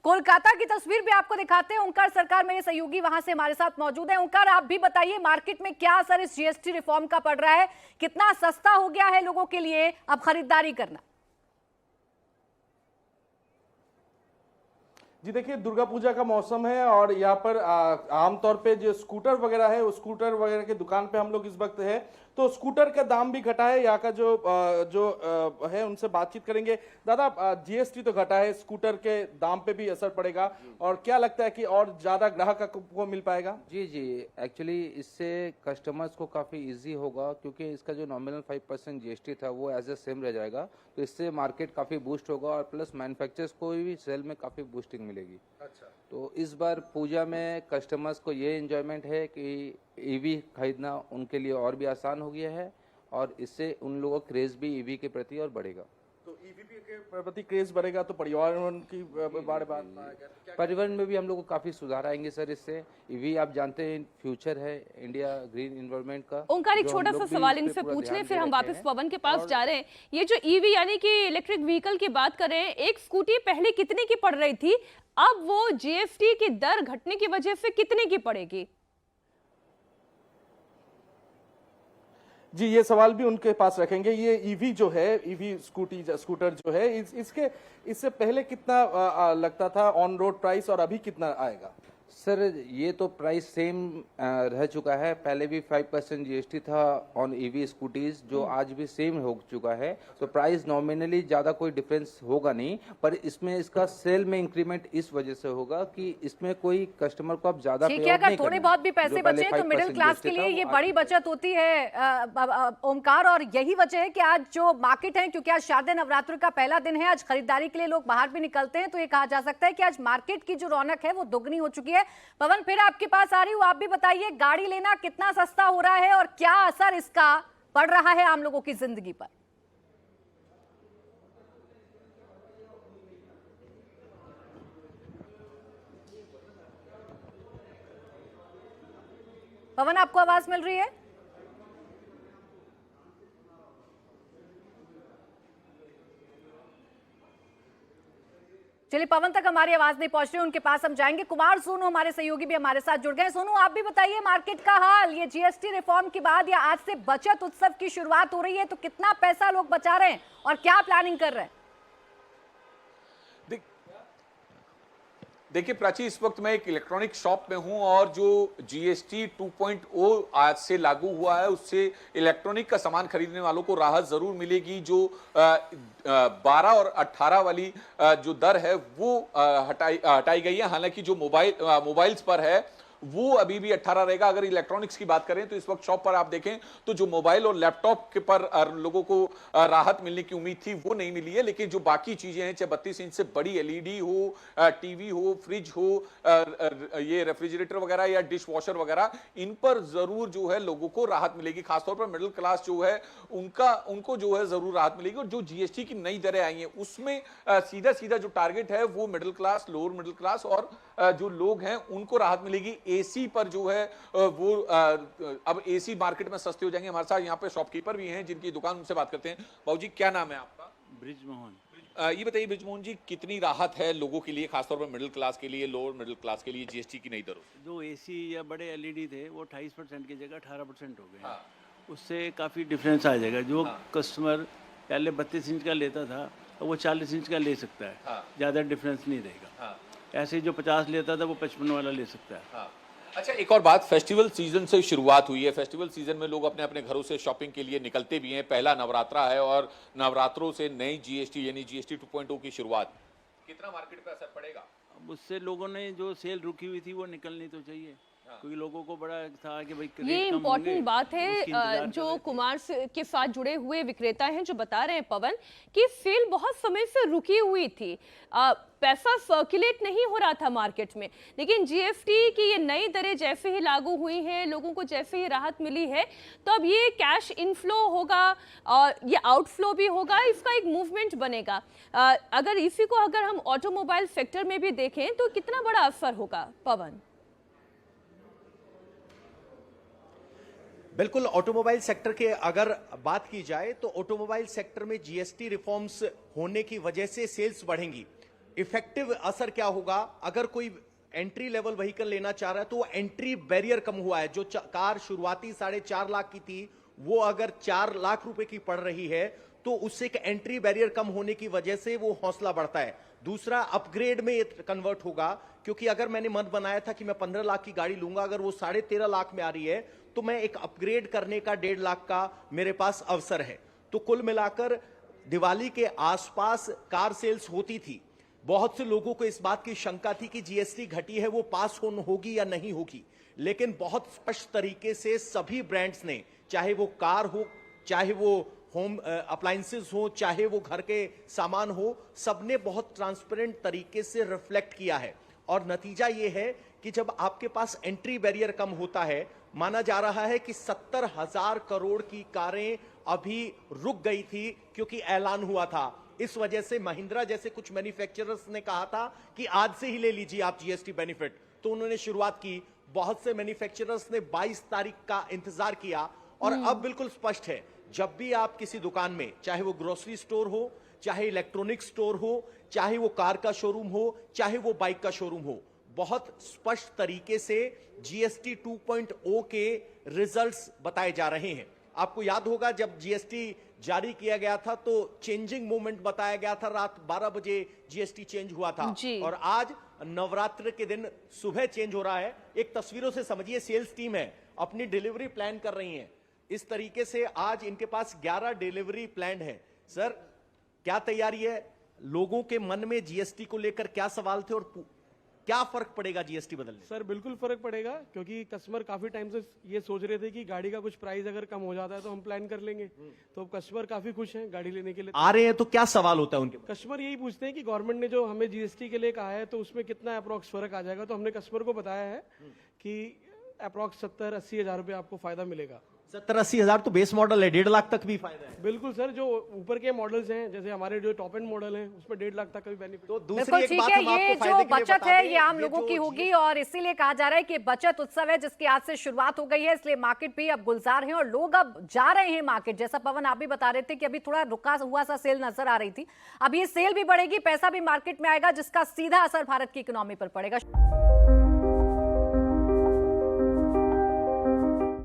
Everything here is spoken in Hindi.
कोलकाता की तस्वीर भी आपको दिखाते हैं। ओंकार सरकार मेरे सहयोगी वहां से हमारे साथ मौजूद हैं। ओंकार, आप भी बताइए, मार्केट में क्या असर इस जीएसटी रिफॉर्म का पड़ रहा है? कितना सस्ता हो गया है लोगों के लिए अब खरीदारी करना? जी देखिए, दुर्गा पूजा का मौसम है और यहाँ पर आमतौर पे जो स्कूटर वगैरह है, उस स्कूटर वगैरह की दुकान पे हम लोग इस वक्त है, तो स्कूटर का दाम भी घटा है। यहाँ का जो है उनसे बातचीत करेंगे। दादा, जीएसटी तो घटा है, स्कूटर के दाम पे भी असर पड़ेगा और क्या लगता है कि और ज्यादा ग्राहक को मिल पाएगा? जी जी, एक्चुअली इससे कस्टमर्स को काफ़ी इजी होगा, क्योंकि इसका जो नॉमिनल 5% जीएसटी था वो एज ए सेम रह जाएगा। तो इससे मार्केट काफ़ी बूस्ट होगा और प्लस मैन्युफैक्चरर्स को भी सेल में काफ़ी बूस्टिंग मिलेगी। अच्छा, तो इस बार पूजा में कस्टमर्स को ये एंजॉयमेंट है कि ईवी खरीदना उनके लिए और भी आसान हो गया है और इससे उन लोगों का क्रेज भी ईवी के प्रति और बढ़ेगा। तो ईवी के प्रति क्रेज बढ़ेगा तो पर्यावरण की बारे बात, परिवहन में भी हम लोग को काफी सुधार आएंगे सर इससे। ईवी आप जानते हैं फ्यूचर है इंडिया ग्रीन एनवायरनमेंट का। ओंकार, एक छोटा सा सवाल इनसे पूछ लें, फिर हम वापस पवन के पास जा रहे हैं। ये जो ईवी यानी कि इलेक्ट्रिक व्हीकल की बात करें, एक स्कूटी पहले कितने की पड़ रही थी, अब वो जीएसटी की दर घटने की वजह से कितने की पड़ेगी? जी, ये सवाल भी उनके पास रखेंगे। ये ईवी जो है, ईवी स्कूटर जो है, इससे पहले कितना लगता था ऑन रोड प्राइस और अभी कितना आएगा? सर ये तो प्राइस सेम रह चुका है। पहले भी 5% जीएसटी था ऑन ईवी स्कूटीज, जो आज भी सेम हो चुका है। तो प्राइस नॉमिनली ज़्यादा कोई डिफरेंस होगा नहीं, पर इसमें इसका सेल में इंक्रीमेंट इस वजह से होगा कि इसमें कोई कस्टमर को अब ज़्यादा ठीक है, अगर थोड़े बहुत भी पैसे बचे तो मिडिल क्लास के लिए ये बड़ी बचत होती है ओमकार, और यही वजह है कि आज जो मार्केट है, क्योंकि आज शारदीय नवरात्र का पहला दिन है, आज खरीदारी के लिए लोग बाहर भी निकलते हैं, तो ये कहा जा सकता है कि आज मार्केट की जो रौनक है वो दोगुनी हो चुकी है। पवन, फिर आपके पास आ रही हूं, आप भी बताइए, गाड़ी लेना कितना सस्ता हो रहा है और क्या असर इसका पड़ रहा है आम लोगों की जिंदगी पर? पवन, आपको आवाज मिल रही है? चलिए, पवन तक हमारी आवाज नहीं पहुंच रही, उनके पास हम जाएंगे। कुमार सोनू हमारे सहयोगी भी हमारे साथ जुड़ गए। सोनू, आप भी बताइए मार्केट का हाल, ये जीएसटी रिफॉर्म के बाद या आज से बचत उत्सव की शुरुआत हो रही है, तो कितना पैसा लोग बचा रहे हैं और क्या प्लानिंग कर रहे हैं? देखिए प्राची, इस वक्त मैं एक इलेक्ट्रॉनिक शॉप में हूं और जो जीएसटी 2.0 आज से लागू हुआ है, उससे इलेक्ट्रॉनिक का सामान खरीदने वालों को राहत जरूर मिलेगी। जो 12 और 18 वाली जो दर है वो हटाई गई है। हालांकि जो मोबाइल्स पर है वो अभी भी 18 रहेगा। अगर इलेक्ट्रॉनिक्स की बात करें तो इस वक्त शॉप पर आप देखें तो जो मोबाइल और लैपटॉप के पर लोगों को राहत मिलने की उम्मीद थी वो नहीं मिली है, लेकिन जो बाकी चीजें हैं, चाहे 32 इंच से बड़ी एलईडी हो, टीवी हो, फ्रिज हो, ये रेफ्रिजरेटर वगैरह या डिश वॉशर वगैरह, इन पर जरूर जो है लोगों को राहत मिलेगी। खासतौर पर मिडिल क्लास जो है उनको जो है जरूर राहत मिलेगी। और जो जीएसटी की नई दरें आई हैं उसमें सीधा जो टारगेट है वो middle class, lower middle class और जो लोग हैं उनको राहत मिलेगी। एसी पर जो है वो अब एसी मार्केट में सस्ते हो जाएंगे। हमारे साथ यहाँ पे शॉपकीपर भी हैं जिनकी दुकान, उनसे बात करते हैं। बाबू जी, क्या नाम है आपका? ब्रिजमोहन। ये बताइए ब्रिजमोहन जी, कितनी राहत है लोगों के लिए, खासतौर पर मिडिल क्लास के लिए, लोअर मिडिल क्लास के लिए जीएसटी की नई दरों से? जो एसी या बड़े एलईडी थे वो 28% की जगह 18% हो गए। उससे काफ़ी डिफरेंस आ जाएगा। जो कस्टमर पहले 32 इंच का लेता था तो वो 40 इंच का ले सकता है। ज़्यादा डिफरेंस नहीं रहेगा। ऐसे जो 50 लेता था वो 55 वाला ले सकता है। अच्छा, एक और बात, फेस्टिवल सीजन से शुरुआत हुई है। फेस्टिवल सीजन में लोग अपने अपने घरों से शॉपिंग के लिए निकलते भी हैं। पहला नवरात्रा है और नवरात्रों से नई जीएसटी यानी जीएसटी 2.0 की शुरुआत, कितना मार्केट पे असर पड़ेगा? अब उससे लोगों ने जो सेल रुकी हुई थी वो निकलनी तो चाहिए, क्योंकि लोगों को बड़ा था कि भाई ये इम्पोर्टेंट बात है। जो कुमार के साथ जुड़े हुए विक्रेता हैं जो बता रहे हैं पवन कि सेल बहुत समय से रुकी हुई थी, पैसा सर्कुलेट नहीं हो रहा था मार्केट में, लेकिन जीएसटी की ये नई दरें जैसे ही लागू हुई हैं, लोगों को जैसे ही राहत मिली है, तो अब ये कैश इनफ्लो होगा और ये आउटफ्लो भी होगा, इसका एक मूवमेंट बनेगा। अगर इसी को अगर हम ऑटोमोबाइल सेक्टर में भी देखें तो कितना बड़ा असर होगा पवन? बिल्कुल, ऑटोमोबाइल सेक्टर के अगर बात की जाए तो ऑटोमोबाइल सेक्टर में जीएसटी रिफॉर्म्स होने की वजह से सेल्स बढ़ेंगी। इफेक्टिव असर क्या होगा? अगर कोई एंट्री लेवल व्हीकल लेना चाह रहा है तो एंट्री बैरियर कम हुआ है। जो कार शुरुआती 4.5 लाख की थी वो अगर 4 लाख रुपए की पड़ रही है तो उससे एक एंट्री बैरियर कम होने की वजह से वो हौसला बढ़ता है। दूसरा, अपग्रेड में ये कन्वर्ट होगा, क्योंकि अगर मैंने मन बनाया था कि मैं 15 लाख की गाड़ी लूंगा, अगर वो 13.5 लाख में आ रही है तो मैं एक अपग्रेड करने का 1.5 लाख का मेरे पास अवसर है। तो कुल मिलाकर दिवाली के आसपास कार सेल्स होती थी। बहुत से लोगों को इस बात की शंका थी कि जीएसटी घटी है वो पास ऑन होगी या नहीं होगी, लेकिन बहुत स्पष्ट तरीके से सभी ब्रांड्स ने, चाहे वो कार हो, चाहे वो होम अप्लायंसेस हो, चाहे वो घर के सामान हो, सबने बहुत ट्रांसपेरेंट तरीके से रिफ्लेक्ट किया है। और नतीजा ये है कि जब आपके पास एंट्री बैरियर कम होता है, माना जा रहा है कि 70,000 करोड़ की कारें अभी रुक गई थी क्योंकि ऐलान हुआ था। इस वजह से महिंद्रा जैसे कुछ मैन्युफैक्चरर्स ने कहा था कि आज से ही ले लीजिए आप जीएसटी बेनिफिट, तो उन्होंने शुरुआत की। बहुत से मैन्युफैक्चरर्स ने 22 तारीख का इंतजार किया और अब बिल्कुल स्पष्ट है, जब भी आप किसी दुकान में, चाहे वो ग्रोसरी स्टोर हो, चाहे इलेक्ट्रॉनिक स्टोर हो, चाहे वो कार का शोरूम हो, चाहे वो बाइक का शोरूम हो, बहुत स्पष्ट तरीके से जीएसटी 2.0 के रिजल्ट्स बताए जा रहे हैं। आपको याद होगा जब जीएसटी जारी किया गया था तो चेंजिंग मोमेंट बताया गया था, रात 12 बजे जीएसटी चेंज हुआ था और आज नवरात्र के दिन सुबह चेंज हो रहा है। एक तस्वीरों से समझिए, सेल्स टीम है, अपनी डिलीवरी प्लान कर रही है। इस तरीके से आज इनके पास 11 डिलीवरी प्लान है। सर, क्या तैयारी है? लोगों के मन में जीएसटी को लेकर क्या सवाल थे और क्या फर्क पड़ेगा जीएसटी बदलने से? सर बिल्कुल फर्क पड़ेगा, क्योंकि कस्टमर काफी टाइम से ये सोच रहे थे कि गाड़ी का कुछ प्राइस अगर कम हो जाता है तो हम प्लान कर लेंगे। तो कस्टमर काफी खुश हैं गाड़ी लेने के लिए। आ रहे हैं तो क्या सवाल होता है उनके? कस्टमर यही पूछते हैं कि गवर्नमेंट ने जो हमें जीएसटी के लिए कहा है तो उसमें कितना अप्रोक्स फर्क आ जाएगा। तो हमने कस्टमर को बताया है कि अप्रोक्स 70-80 हजार रुपये आपको फायदा मिलेगा। 70-80 हजार तो बेस मॉडल है, 1.5 लाख तक भी फायदा है। बिल्कुल सर, जो ऊपर के मॉडल्स हैं, जैसे हमारे जो टॉप एंड मॉडल हैं, उसमें 1.5 लाख तक का भी बेनिफिट। तो बिल्कुल दूसरी एक ठीक बात है, हम ये आपको जो फायदे के लिए बचत बता है दें, ये आम लोगों की होगी और इसीलिए कहा जा रहा है कि बचत उत्सव है जिसकी आज से शुरुआत हो गई है, इसलिए मार्केट भी अब गुलजार है और लोग अब जा रहे हैं मार्केट। जैसा पवन आप भी बता रहे थे कि अभी थोड़ा रुका हुआ सा सेल नजर आ रही थी, अब ये सेल भी बढ़ेगी, पैसा भी मार्केट में आएगा, जिसका सीधा असर भारत की इकोनॉमी पर पड़ेगा।